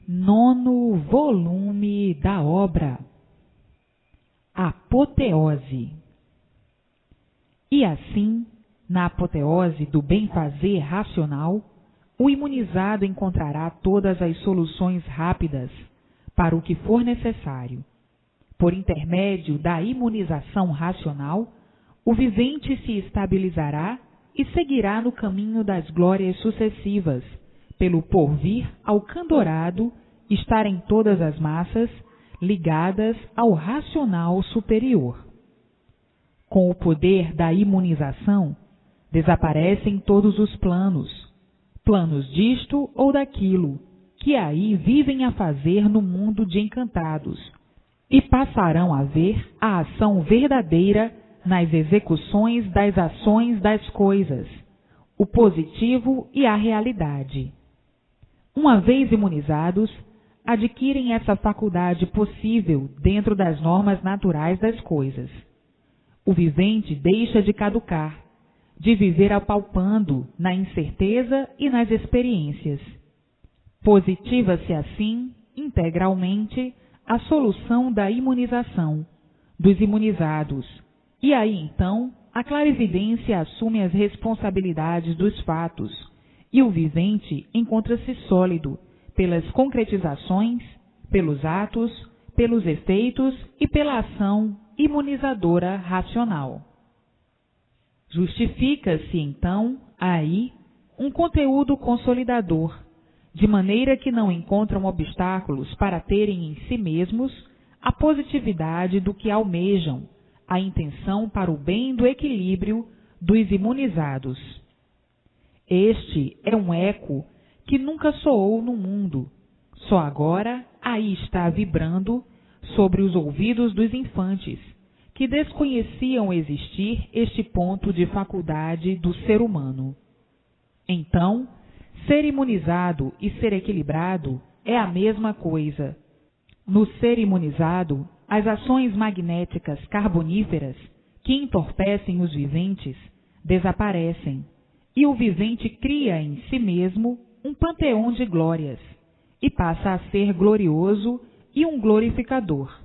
Nono volume da obra. Apoteose. E assim, na apoteose do bem-fazer racional, o imunizado encontrará todas as soluções rápidas para o que for necessário. Por intermédio da imunização racional, o vivente se estabilizará e seguirá no caminho das glórias sucessivas, pelo porvir alcandorado estar em todas as massas ligadas ao racional superior. Com o poder da imunização, desaparecem todos os planos disto ou daquilo, que aí vivem a fazer no mundo de encantados, e passarão a ver a ação verdadeira nas execuções das ações das coisas, o positivo e a realidade. Uma vez imunizados, adquirem essa faculdade possível dentro das normas naturais das coisas. O vivente deixa de caducar, de viver apalpando na incerteza e nas experiências. Positiva-se assim, integralmente, a solução da imunização, dos imunizados, e aí então a clarividência assume as responsabilidades dos fatos, e o vivente encontra-se sólido pelas concretizações, pelos atos, pelos efeitos e pela ação imunizadora racional. Justifica-se, então, aí, um conteúdo consolidador, de maneira que não encontram obstáculos para terem em si mesmos a positividade do que almejam, a intenção para o bem do equilíbrio dos imunizados. Este é um eco que nunca soou no mundo, só agora aí está vibrando sobre os ouvidos dos infantes, que desconheciam existir este ponto de faculdade do ser humano. Então, ser imunizado e ser equilibrado é a mesma coisa. No ser imunizado, as ações magnéticas carboníferas que entorpecem os viventes desaparecem, e o vivente cria em si mesmo um panteão de glórias, e passa a ser glorioso e um glorificador.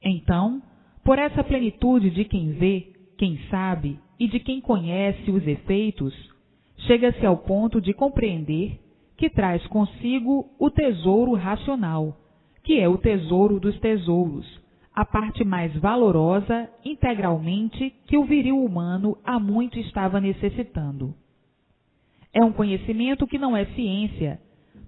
Então, por essa plenitude de quem vê, quem sabe e de quem conhece os efeitos, chega-se ao ponto de compreender que traz consigo o tesouro racional, que é o tesouro dos tesouros, a parte mais valorosa integralmente que o viril humano há muito estava necessitando. É um conhecimento que não é ciência,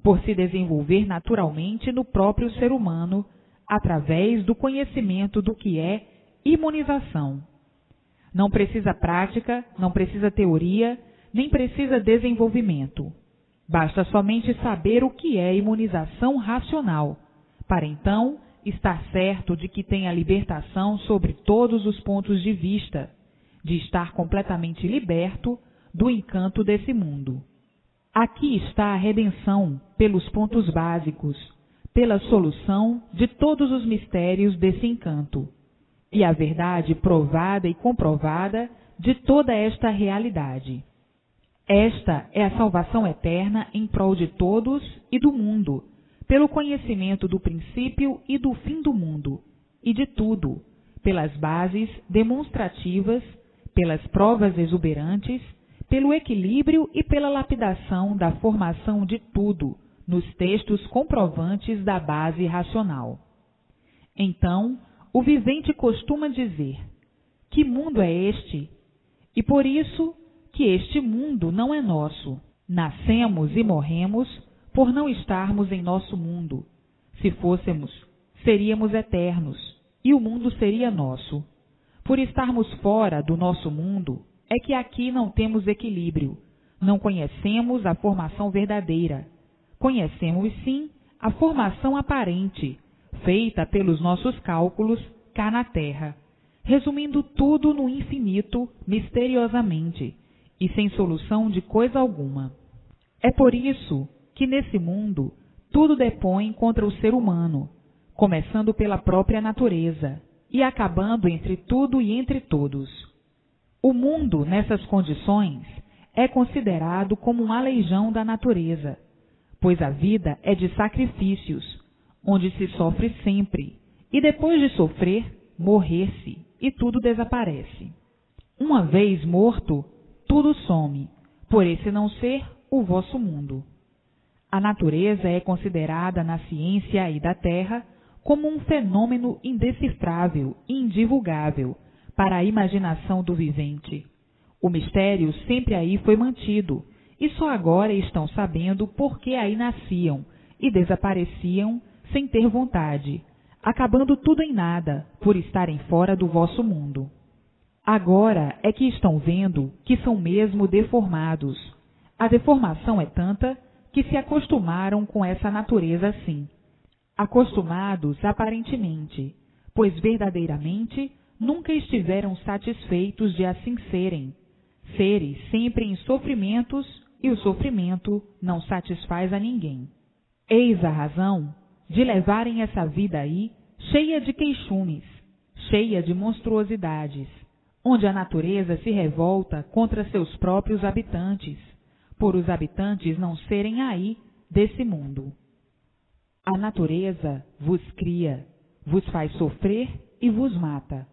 por se desenvolver naturalmente no próprio ser humano, através do conhecimento do que é imunização. Não precisa prática, não precisa teoria, nem precisa desenvolvimento. Basta somente saber o que é imunização racional, para então estar certo de que tem a libertação sobre todos os pontos de vista, de estar completamente liberto do encanto desse mundo. Aqui está a redenção pelos pontos básicos, pela solução de todos os mistérios desse encanto, e a verdade provada e comprovada de toda esta realidade. Esta é a salvação eterna em prol de todos e do mundo, pelo conhecimento do princípio e do fim do mundo, e de tudo, pelas bases demonstrativas, pelas provas exuberantes, pelo equilíbrio e pela lapidação da formação de tudo, nos textos comprovantes da base racional. Então, o vivente costuma dizer: que mundo é este? E por isso que este mundo não é nosso. Nascemos e morremos por não estarmos em nosso mundo. Se fôssemos, seríamos eternos, e o mundo seria nosso. Por estarmos fora do nosso mundo, é que aqui não temos equilíbrio, não conhecemos a formação verdadeira. Conhecemos, sim, a formação aparente, feita pelos nossos cálculos cá na Terra, resumindo tudo no infinito, misteriosamente, e sem solução de coisa alguma. É por isso que nesse mundo tudo depõe contra o ser humano, começando pela própria natureza e acabando entre tudo e entre todos. O mundo, nessas condições, é considerado como um aleijão da natureza, pois a vida é de sacrifícios, onde se sofre sempre, e depois de sofrer, morrer-se, e tudo desaparece. Uma vez morto, tudo some, por esse não ser o vosso mundo. A natureza é considerada na ciência aí da Terra como um fenômeno indecifrável e indivulgável para a imaginação do vivente. O mistério sempre aí foi mantido, e só agora estão sabendo por que aí nasciam e desapareciam sem ter vontade, acabando tudo em nada, por estarem fora do vosso mundo. Agora é que estão vendo que são mesmo deformados. A deformação é tanta que se acostumaram com essa natureza assim. Acostumados aparentemente, pois verdadeiramente nunca estiveram satisfeitos de assim serem. Seres sempre em sofrimentos, e o sofrimento não satisfaz a ninguém. Eis a razão de levarem essa vida aí cheia de queixumes, cheia de monstruosidades, onde a natureza se revolta contra seus próprios habitantes, por os habitantes não serem aí desse mundo. A natureza vos cria, vos faz sofrer e vos mata,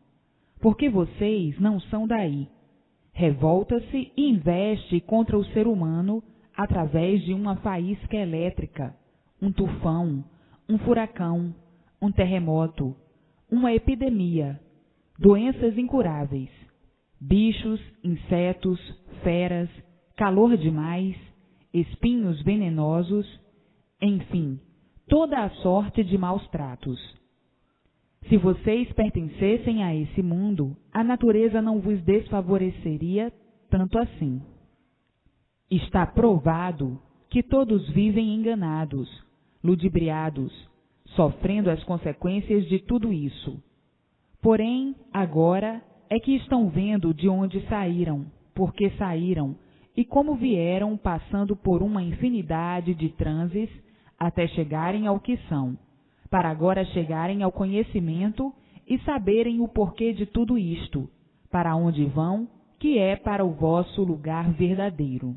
porque vocês não são daí. Revolta-se e investe contra o ser humano através de uma faísca elétrica, um tufão, um furacão, um terremoto, uma epidemia, doenças incuráveis, bichos, insetos, feras, calor demais, espinhos venenosos, enfim, toda a sorte de maus tratos. Se vocês pertencessem a esse mundo, a natureza não vos desfavoreceria tanto assim. Está provado que todos vivem enganados, ludibriados, sofrendo as consequências de tudo isso. Porém, agora é que estão vendo de onde saíram, por que saíram e como vieram passando por uma infinidade de transes até chegarem ao que são, para agora chegarem ao conhecimento e saberem o porquê de tudo isto, para onde vão, que é para o vosso lugar verdadeiro.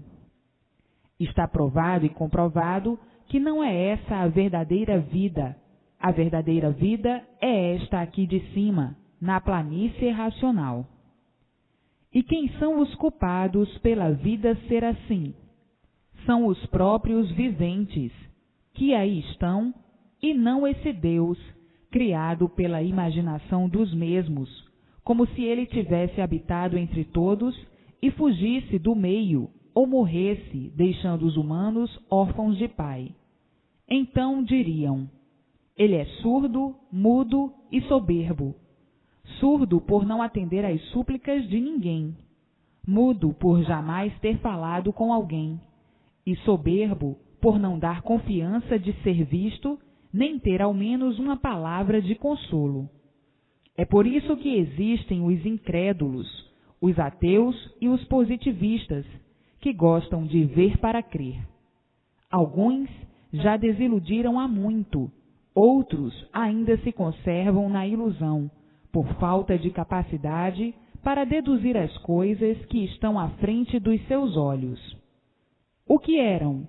Está provado e comprovado que não é essa a verdadeira vida. A verdadeira vida é esta aqui de cima, na planície racional. E quem são os culpados pela vida ser assim? São os próprios viventes, que aí estão, e não esse Deus, criado pela imaginação dos mesmos, como se ele tivesse habitado entre todos e fugisse do meio, ou morresse, deixando os humanos órfãos de pai. Então diriam: ele é surdo, mudo e soberbo. Surdo por não atender às súplicas de ninguém, mudo por jamais ter falado com alguém, e soberbo por não dar confiança de ser visto, nem ter ao menos uma palavra de consolo. É por isso que existem os incrédulos, os ateus e os positivistas, que gostam de ver para crer. Alguns já desiludiram há muito, outros ainda se conservam na ilusão, por falta de capacidade para deduzir as coisas que estão à frente dos seus olhos. O que eram?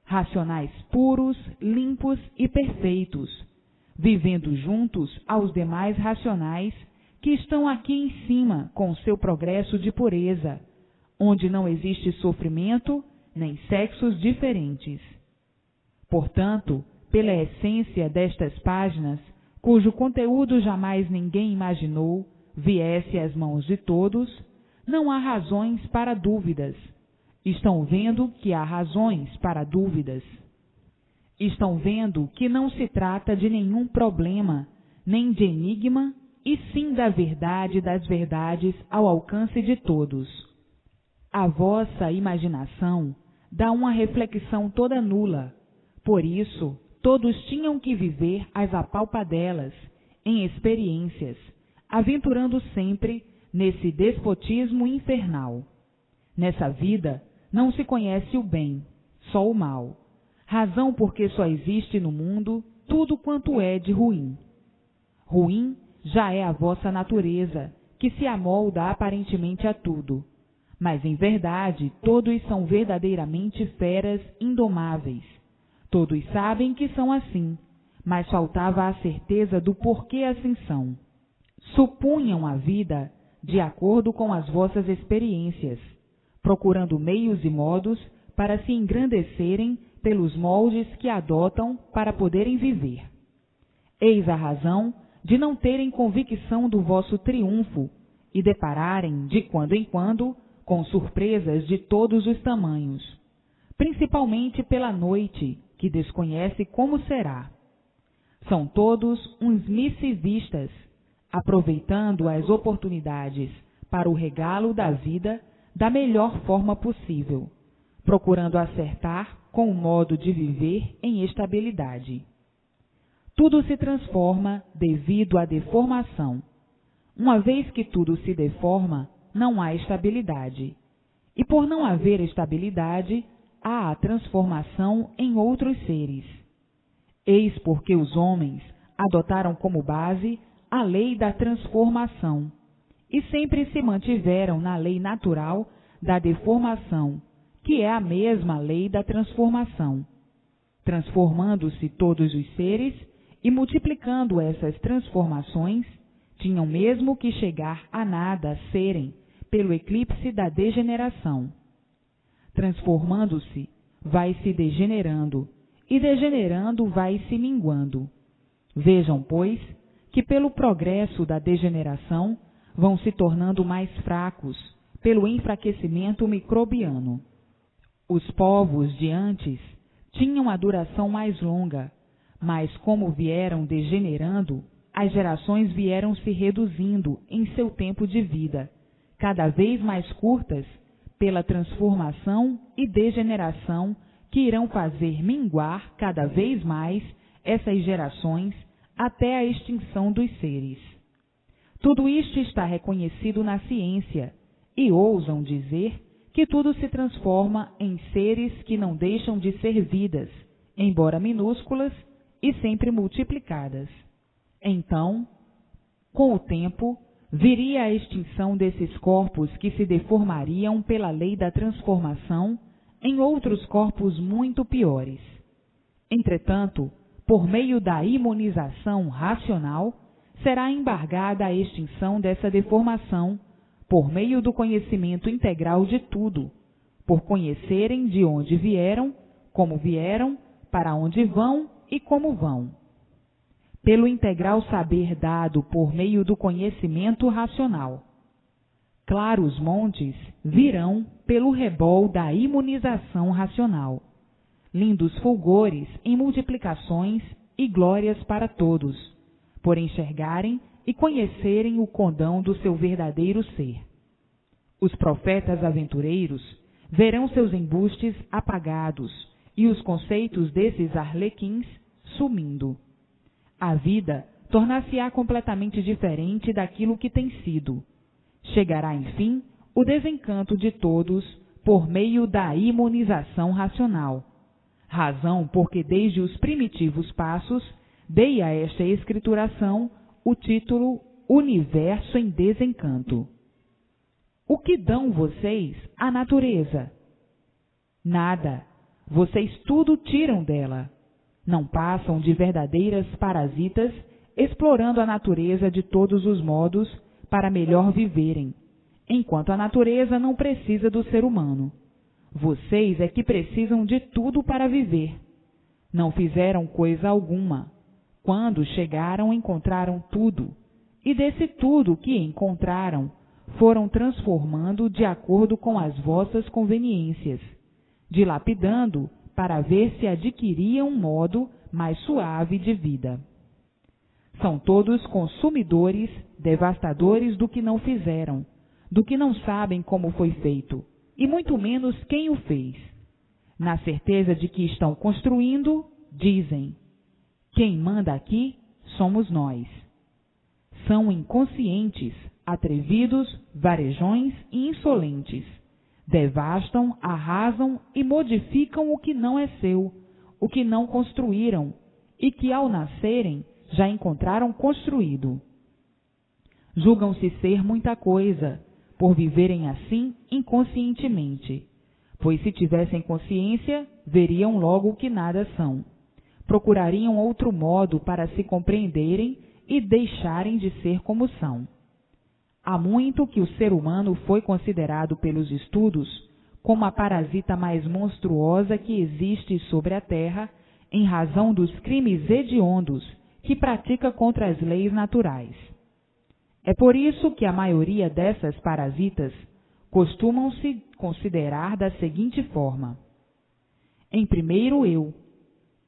Racionais puros, limpos e perfeitos, vivendo juntos aos demais racionais que estão aqui em cima com seu progresso de pureza, onde não existe sofrimento nem sexos diferentes. Portanto, pela essência destas páginas, cujo conteúdo jamais ninguém imaginou, viesse às mãos de todos, não há razões para dúvidas. Estão vendo que há razões para dúvidas. Estão vendo que não se trata de nenhum problema, nem de enigma, e sim da verdade das verdades ao alcance de todos. A vossa imaginação dá uma reflexão toda nula. Por isso, todos tinham que viver as apalpadelas, em experiências, aventurando sempre nesse despotismo infernal. Nessa vida, não se conhece o bem, só o mal, razão porque só existe no mundo tudo quanto é de ruim. Ruim já é a vossa natureza, que se amolda aparentemente a tudo, mas em verdade todos são verdadeiramente feras indomáveis, Todos sabem que são assim, mas faltava a certeza do porquê assim são. Supunham a vida de acordo com as vossas experiências, procurando meios e modos para se engrandecerem pelos moldes que adotam para poderem viver. Eis a razão de não terem convicção do vosso triunfo e depararem, de quando em quando, com surpresas de todos os tamanhos, principalmente pela noite, que desconhece como será. São todos uns missivistas, aproveitando as oportunidades para o regalo da vida da melhor forma possível, procurando acertar com o modo de viver em estabilidade. Tudo se transforma devido à deformação. Uma vez que tudo se deforma, não há estabilidade. E por não haver estabilidade, há a transformação em outros seres. Eis porque os homens adotaram como base a lei da transformação e sempre se mantiveram na lei natural da deformação, que é a mesma lei da transformação. Transformando-se todos os seres e multiplicando essas transformações, tinham mesmo que chegar a nada serem pelo eclipse da degeneração. Transformando-se, vai se degenerando, e degenerando vai se minguando. Vejam, pois, que pelo progresso da degeneração vão se tornando mais fracos pelo enfraquecimento microbiano. Os povos de antes tinham a duração mais longa, mas como vieram degenerando, as gerações vieram se reduzindo em seu tempo de vida, cada vez mais curtas, pela transformação e degeneração que irão fazer minguar cada vez mais essas gerações até a extinção dos seres. Tudo isto está reconhecido na ciência, e ousam dizer que tudo se transforma em seres que não deixam de ser vidas, embora minúsculas e sempre multiplicadas. Então, com o tempo, viria a extinção desses corpos que se deformariam pela lei da transformação em outros corpos muito piores. Entretanto, por meio da imunização racional, será embargada a extinção dessa deformação, por meio do conhecimento integral de tudo, por conhecerem de onde vieram, para onde vão e como vão. Pelo integral saber dado por meio do conhecimento racional. Claros montes virão pelo rebol da imunização racional. Lindos fulgores em multiplicações e glórias para todos, por enxergarem e conhecerem o condão do seu verdadeiro ser. Os profetas aventureiros verão seus embustes apagados e os conceitos desses arlequins sumindo. A vida tornar-se-á completamente diferente daquilo que tem sido. Chegará, enfim, o desencanto de todos por meio da imunização racional. Razão porque desde os primitivos passos dei a esta escrituração o título Universo em Desencanto. O que dão vocês à natureza? Nada. Vocês tudo tiram dela. Não passam de verdadeiras parasitas, explorando a natureza de todos os modos para melhor viverem, enquanto a natureza não precisa do ser humano. Vocês é que precisam de tudo para viver. Não fizeram coisa alguma. Quando chegaram, encontraram tudo, e desse tudo que encontraram, foram transformando de acordo com as vossas conveniências, dilapidando para ver se adquiriam um modo mais suave de vida. São todos consumidores, devastadores do que não fizeram, do que não sabem como foi feito, e muito menos quem o fez. Na certeza de que estão construindo, dizem: quem manda aqui somos nós. São inconscientes, atrevidos, varejões e insolentes. Devastam, arrasam e modificam o que não é seu, o que não construíram, e que ao nascerem já encontraram construído. Julgam-se ser muita coisa, por viverem assim inconscientemente, pois se tivessem consciência, veriam logo que nada são. Procurariam outro modo para se compreenderem e deixarem de ser como são. Há muito que o ser humano foi considerado pelos estudos como a parasita mais monstruosa que existe sobre a Terra, em razão dos crimes hediondos que pratica contra as leis naturais. É por isso que a maioria dessas parasitas costumam se considerar da seguinte forma: em primeiro eu,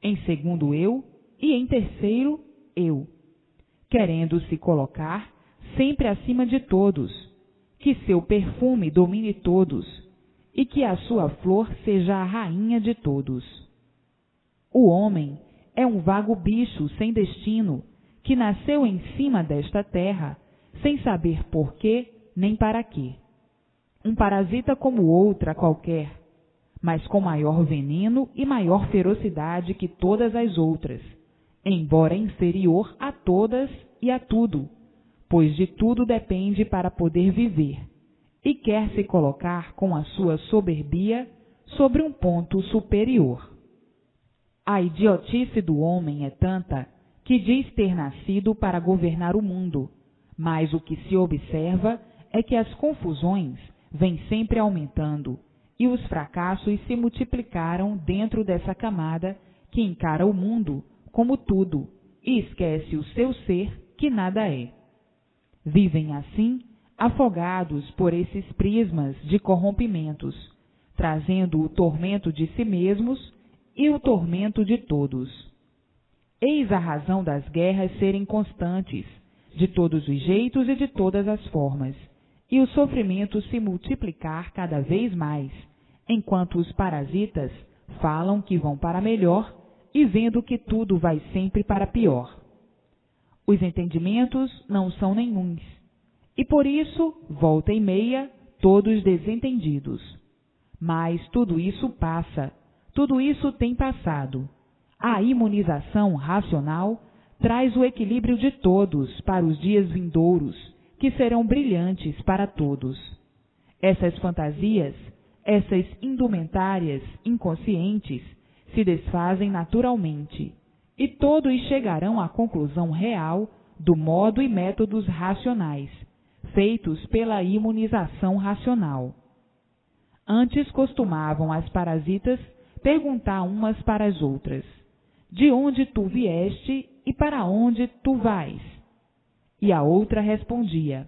em segundo eu e em terceiro eu, querendo se colocar sempre acima de todos, que seu perfume domine todos e que a sua flor seja a rainha de todos. O homem é um vago bicho sem destino que nasceu em cima desta terra sem saber por quê nem para quê. Um parasita como outra qualquer, mas com maior veneno e maior ferocidade que todas as outras, embora inferior a todas e a tudo, pois de tudo depende para poder viver, e quer se colocar com a sua soberbia sobre um ponto superior. A idiotice do homem é tanta que diz ter nascido para governar o mundo, mas o que se observa é que as confusões vêm sempre aumentando e os fracassos se multiplicaram dentro dessa camada que encara o mundo como tudo e esquece o seu ser que nada é. Vivem assim, afogados por esses prismas de corrompimentos, trazendo o tormento de si mesmos e o tormento de todos. Eis a razão das guerras serem constantes, de todos os jeitos e de todas as formas, e o sofrimento se multiplicar cada vez mais, enquanto os parasitas falam que vão para melhor e vendo que tudo vai sempre para pior. Os entendimentos não são nenhuns, e por isso, volta e meia, todos desentendidos. Mas tudo isso passa, tudo isso tem passado. A imunização racional traz o equilíbrio de todos para os dias vindouros, que serão brilhantes para todos. Essas fantasias, essas indumentárias inconscientes, se desfazem naturalmente, e todos chegarão à conclusão real do modo e métodos racionais, feitos pela imunização racional. Antes costumavam as parasitas perguntar umas para as outras: de onde tu vieste e para onde tu vais? E a outra respondia: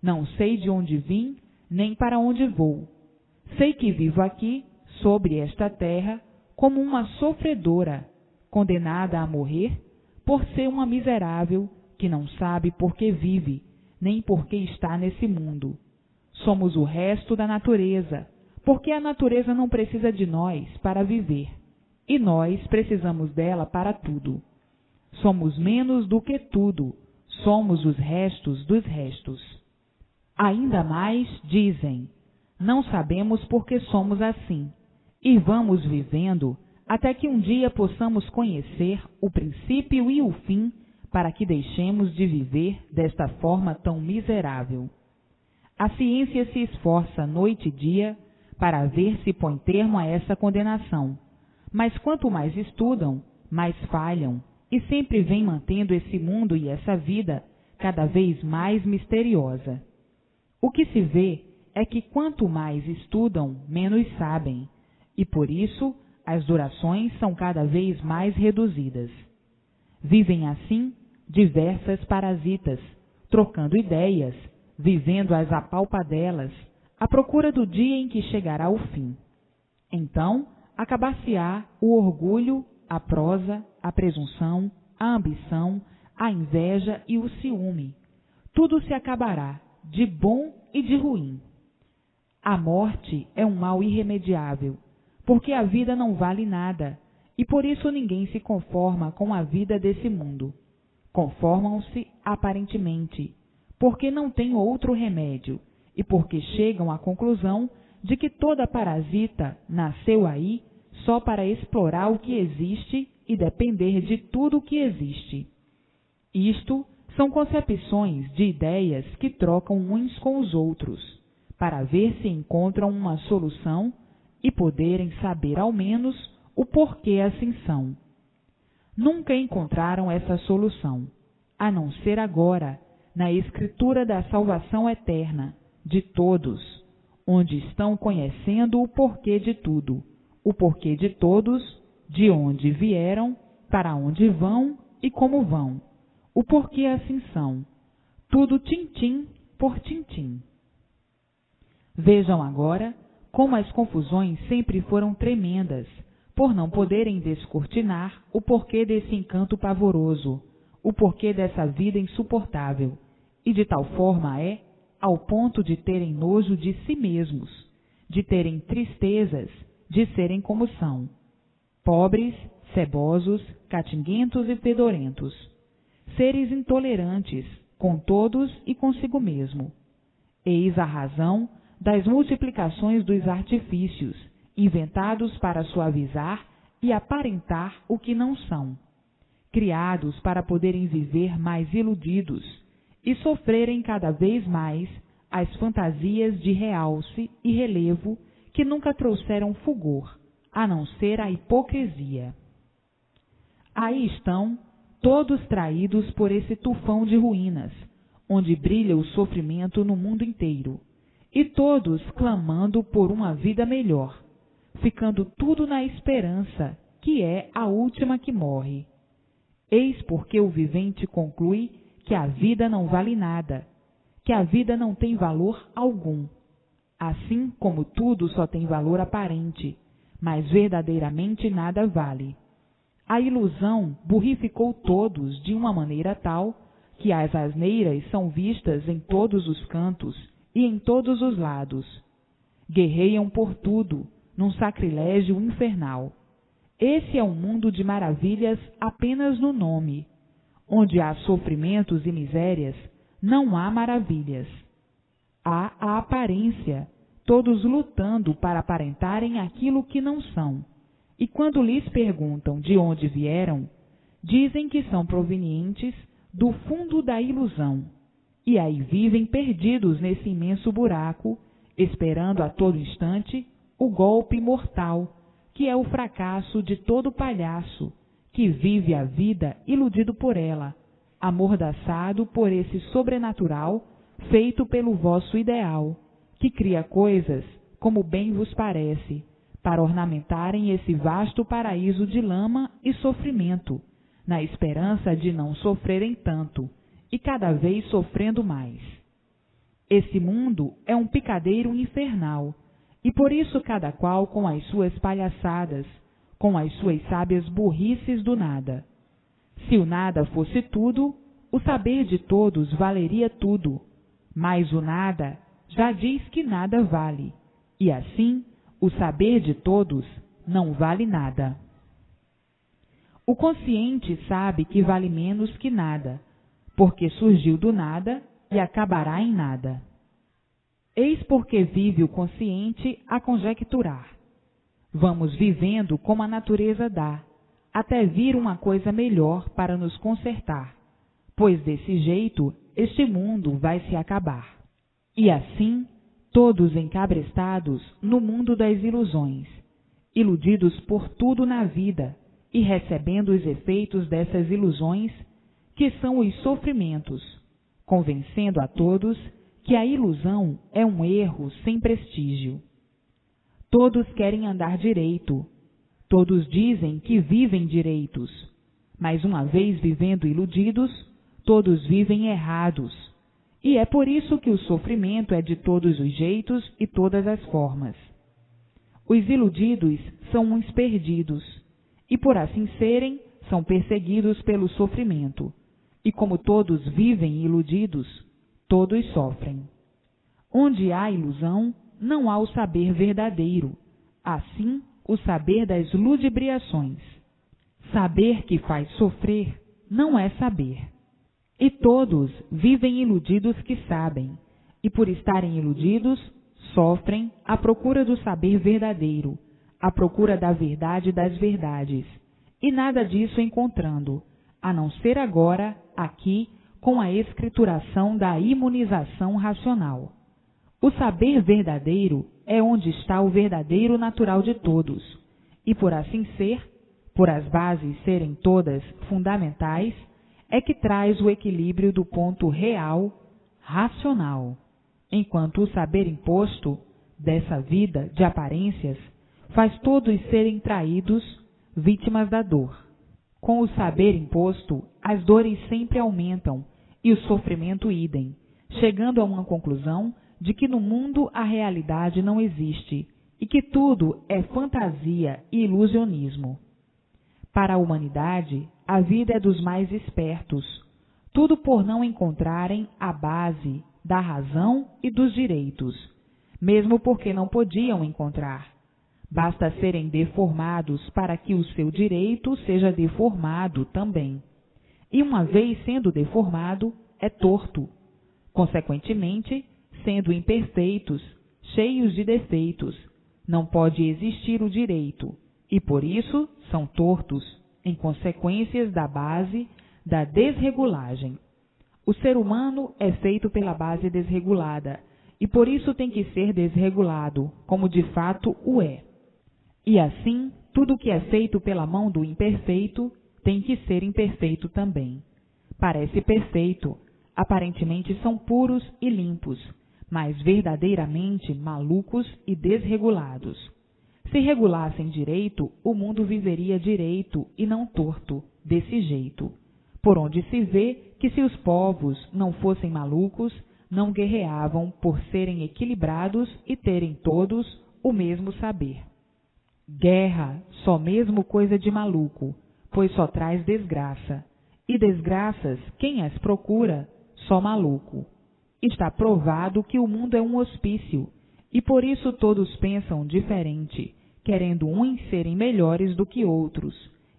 não sei de onde vim, nem para onde vou. Sei que vivo aqui, sobre esta terra, como uma sofredora, condenada a morrer, por ser uma miserável que não sabe por que vive, nem por que está nesse mundo. Somos o resto da natureza, porque a natureza não precisa de nós para viver, e nós precisamos dela para tudo. Somos menos do que tudo, somos os restos dos restos. Ainda mais dizem: não sabemos por que somos assim, e vamos vivendo até que um dia possamos conhecer o princípio e o fim, para que deixemos de viver desta forma tão miserável. A ciência se esforça noite e dia para ver se põe termo a essa condenação, mas quanto mais estudam, mais falham, e sempre vem mantendo esse mundo e essa vida cada vez mais misteriosa. O que se vê é que quanto mais estudam, menos sabem, e por isso as durações são cada vez mais reduzidas. Vivem assim diversas parasitas, trocando ideias, vivendo as apalpadelas, à procura do dia em que chegará o fim. Então, acabar-se-á o orgulho, a prosa, a presunção, a ambição, a inveja e o ciúme. Tudo se acabará, de bom e de ruim. A morte é um mal irremediável, porque a vida não vale nada, e por isso ninguém se conforma com a vida desse mundo. Conformam-se aparentemente, porque não têm outro remédio, e porque chegam à conclusão de que toda parasita nasceu aí só para explorar o que existe e depender de tudo o que existe. Isto são concepções de ideias que trocam uns com os outros, para ver se encontram uma solução e poderem saber ao menos o porquê assim são. Nunca encontraram essa solução, a não ser agora, na Escritura da salvação eterna, de todos, onde estão conhecendo o porquê de tudo, o porquê de todos, de onde vieram, para onde vão e como vão, o porquê assim são, tudo tintim por tintim. Vejam agora como as confusões sempre foram tremendas, por não poderem descortinar o porquê desse encanto pavoroso, o porquê dessa vida insuportável, e de tal forma é, ao ponto de terem nojo de si mesmos, de terem tristezas, de serem como são, pobres, cebosos, catinguentos e fedorentos, seres intolerantes, com todos e consigo mesmo. Eis a razão das multiplicações dos artifícios, inventados para suavizar e aparentar o que não são, criados para poderem viver mais iludidos e sofrerem cada vez mais as fantasias de realce e relevo que nunca trouxeram fulgor, a não ser a hipocrisia. Aí estão, todos traídos por esse tufão de ruínas, onde brilha o sofrimento no mundo inteiro, e todos clamando por uma vida melhor, ficando tudo na esperança, que é a última que morre. Eis porque o vivente conclui que a vida não vale nada, que a vida não tem valor algum, assim como tudo só tem valor aparente, mas verdadeiramente nada vale. A ilusão burrificou todos de uma maneira tal que as asneiras são vistas em todos os cantos e em todos os lados. Guerreiam por tudo, num sacrilégio infernal. Esse é um mundo de maravilhas apenas no nome. Onde há sofrimentos e misérias, não há maravilhas. Há a aparência, todos lutando para aparentarem aquilo que não são. E quando lhes perguntam de onde vieram, dizem que são provenientes do fundo da ilusão. E aí vivem perdidos nesse imenso buraco, esperando a todo instante o golpe mortal, que é o fracasso de todo palhaço, que vive a vida iludido por ela, amordaçado por esse sobrenatural feito pelo vosso ideal, que cria coisas como bem vos parece, para ornamentarem esse vasto paraíso de lama e sofrimento, na esperança de não sofrerem tanto, e cada vez sofrendo mais. Esse mundo é um picadeiro infernal, e por isso cada qual com as suas palhaçadas, com as suas sábias burrices do nada. Se o nada fosse tudo, o saber de todos valeria tudo, mas o nada já diz que nada vale, e assim o saber de todos não vale nada. O consciente sabe que vale menos que nada, porque surgiu do nada e acabará em nada. Eis porque vive o consciente a conjecturar. Vamos vivendo como a natureza dá, até vir uma coisa melhor para nos consertar, pois desse jeito este mundo vai se acabar. E assim, todos encabrestados no mundo das ilusões, iludidos por tudo na vida e recebendo os efeitos dessas ilusões, que são os sofrimentos, convencendo a todos que a ilusão é um erro sem prestígio. Todos querem andar direito, todos dizem que vivem direitos, mas uma vez vivendo iludidos, todos vivem errados, e é por isso que o sofrimento é de todos os jeitos e todas as formas. Os iludidos são uns perdidos, e por assim serem, são perseguidos pelo sofrimento. E como todos vivem iludidos, todos sofrem. Onde há ilusão, não há o saber verdadeiro, assim o saber das ludibriações. Saber que faz sofrer não é saber. E todos vivem iludidos que sabem, e por estarem iludidos, sofrem à procura do saber verdadeiro, à procura da verdade das verdades, e nada disso encontrando, a não ser agora, aqui, com a escrituração da imunização racional. O saber verdadeiro é onde está o verdadeiro natural de todos, e por assim ser, por as bases serem todas fundamentais, é que traz o equilíbrio do ponto real, racional, enquanto o saber imposto, dessa vida de aparências, faz todos serem traídos, vítimas da dor. Com o saber imposto, as dores sempre aumentam e o sofrimento idem, chegando a uma conclusão de que no mundo a realidade não existe e que tudo é fantasia e ilusionismo. Para a humanidade, a vida é dos mais espertos, tudo por não encontrarem a base da razão e dos direitos, mesmo porque não podiam encontrar. Basta serem deformados para que o seu direito seja deformado também. E uma vez sendo deformado, é torto. Consequentemente, sendo imperfeitos, cheios de defeitos, não pode existir o direito, e por isso são tortos, em consequências da base da desregulagem. O ser humano é feito pela base desregulada, e por isso tem que ser desregulado, como de fato o é. E assim, tudo que é feito pela mão do imperfeito tem que ser imperfeito também. Parece perfeito, aparentemente são puros e limpos, mas verdadeiramente malucos e desregulados. Se regulassem direito, o mundo viveria direito e não torto, desse jeito. Por onde se vê que se os povos não fossem malucos, não guerreavam por serem equilibrados e terem todos o mesmo saber. Guerra, só mesmo coisa de maluco, pois só traz desgraça. E desgraças, quem as procura? Só maluco. Está provado que o mundo é um hospício, e por isso todos pensam diferente, querendo uns serem melhores do que outros,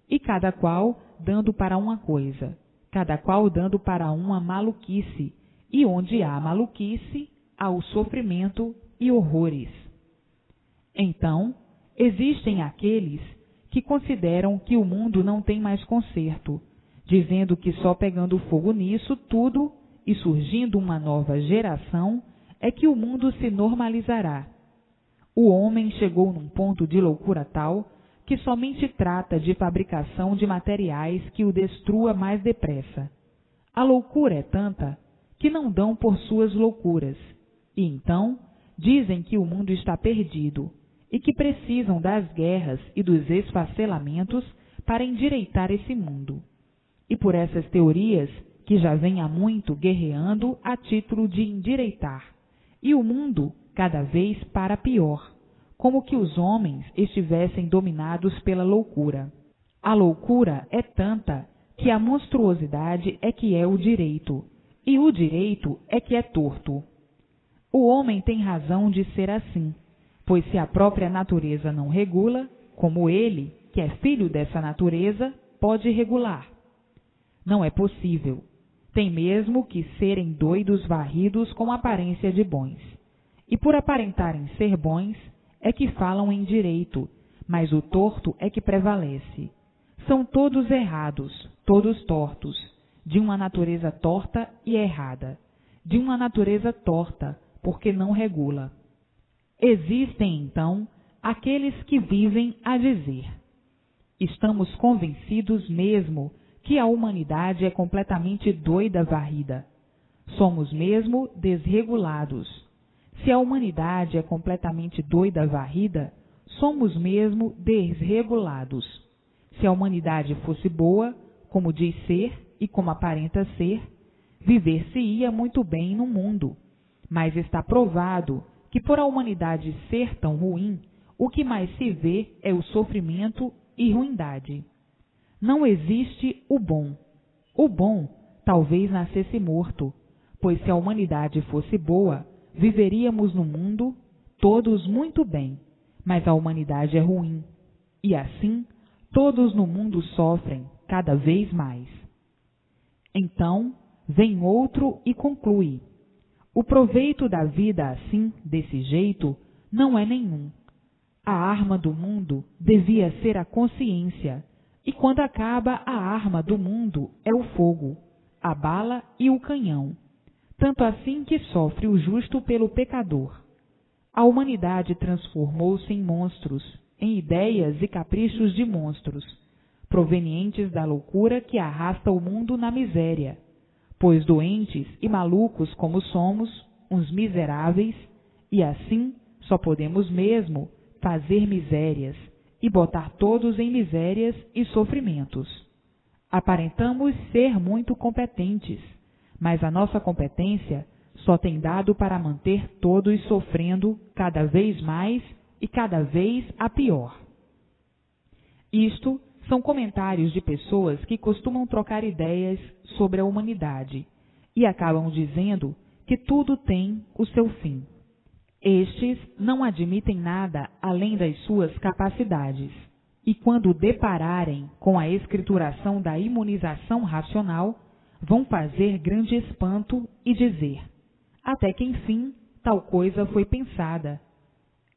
e cada qual dando para uma coisa, cada qual dando para uma maluquice, e onde há maluquice, há o sofrimento e horrores. Então, existem aqueles que consideram que o mundo não tem mais conserto, dizendo que só pegando fogo nisso tudo e surgindo uma nova geração é que o mundo se normalizará. O homem chegou num ponto de loucura tal que somente trata de fabricação de materiais que o destrua mais depressa. A loucura é tanta que não dão por suas loucuras, e então dizem que o mundo está perdido e que precisam das guerras e dos esfacelamentos para endireitar esse mundo. E por essas teorias, que já vêm há muito guerreando a título de endireitar, e o mundo cada vez para pior, como que os homens estivessem dominados pela loucura. A loucura é tanta que a monstruosidade é que é o direito, e o direito é que é torto. O homem tem razão de ser assim, pois se a própria natureza não regula, como ele, que é filho dessa natureza, pode regular? Não é possível. Tem mesmo que serem doidos varridos com aparência de bons. E por aparentarem ser bons, é que falam em direito, mas o torto é que prevalece. São todos errados, todos tortos, de uma natureza torta e errada, de uma natureza torta, porque não regula. Existem, então, aqueles que vivem a dizer: estamos convencidos mesmo que a humanidade é completamente doida varrida. Somos mesmo desregulados. Se a humanidade é completamente doida varrida, somos mesmo desregulados. Se a humanidade fosse boa, como diz ser e como aparenta ser, viver-se-ia muito bem no mundo. Mas está provado que por a humanidade ser tão ruim, o que mais se vê é o sofrimento e ruindade. Não existe o bom. O bom talvez nascesse morto, pois se a humanidade fosse boa, viveríamos no mundo todos muito bem, mas a humanidade é ruim, e assim todos no mundo sofrem cada vez mais. Então vem outro e conclui: o proveito da vida assim, desse jeito, não é nenhum. A arma do mundo devia ser a consciência, e quando acaba a arma do mundo é o fogo, a bala e o canhão. Tanto assim que sofre o justo pelo pecador. A humanidade transformou-se em monstros, em ideias e caprichos de monstros, provenientes da loucura que arrasta o mundo na miséria, pois doentes e malucos como somos, uns miseráveis, e assim só podemos mesmo fazer misérias e botar todos em misérias e sofrimentos. Aparentamos ser muito competentes, mas a nossa competência só tem dado para manter todos sofrendo cada vez mais e cada vez a pior. Isto são comentários de pessoas que costumam trocar ideias sobre a humanidade e acabam dizendo que tudo tem o seu fim. Estes não admitem nada além das suas capacidades, e quando depararem com a escrituração da imunização racional, vão fazer grande espanto e dizer: até que enfim tal coisa foi pensada.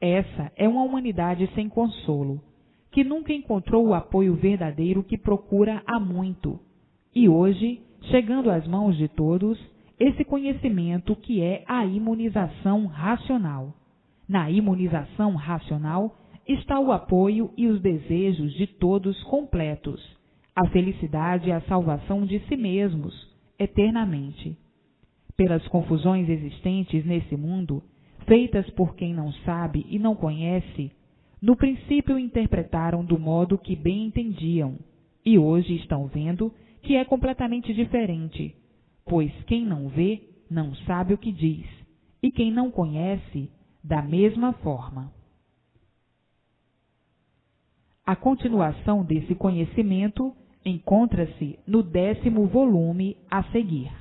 Essa é uma humanidade sem consolo, que nunca encontrou o apoio verdadeiro que procura há muito, e hoje, chegando às mãos de todos, esse conhecimento que é a imunização racional. Na imunização racional está o apoio e os desejos de todos completos, a felicidade e a salvação de si mesmos, eternamente. Pelas confusões existentes nesse mundo, feitas por quem não sabe e não conhece, no princípio interpretaram do modo que bem entendiam, e hoje estão vendo que é completamente diferente, pois quem não vê não sabe o que diz, e quem não conhece, da mesma forma. A continuação desse conhecimento encontra-se no 10º volume a seguir.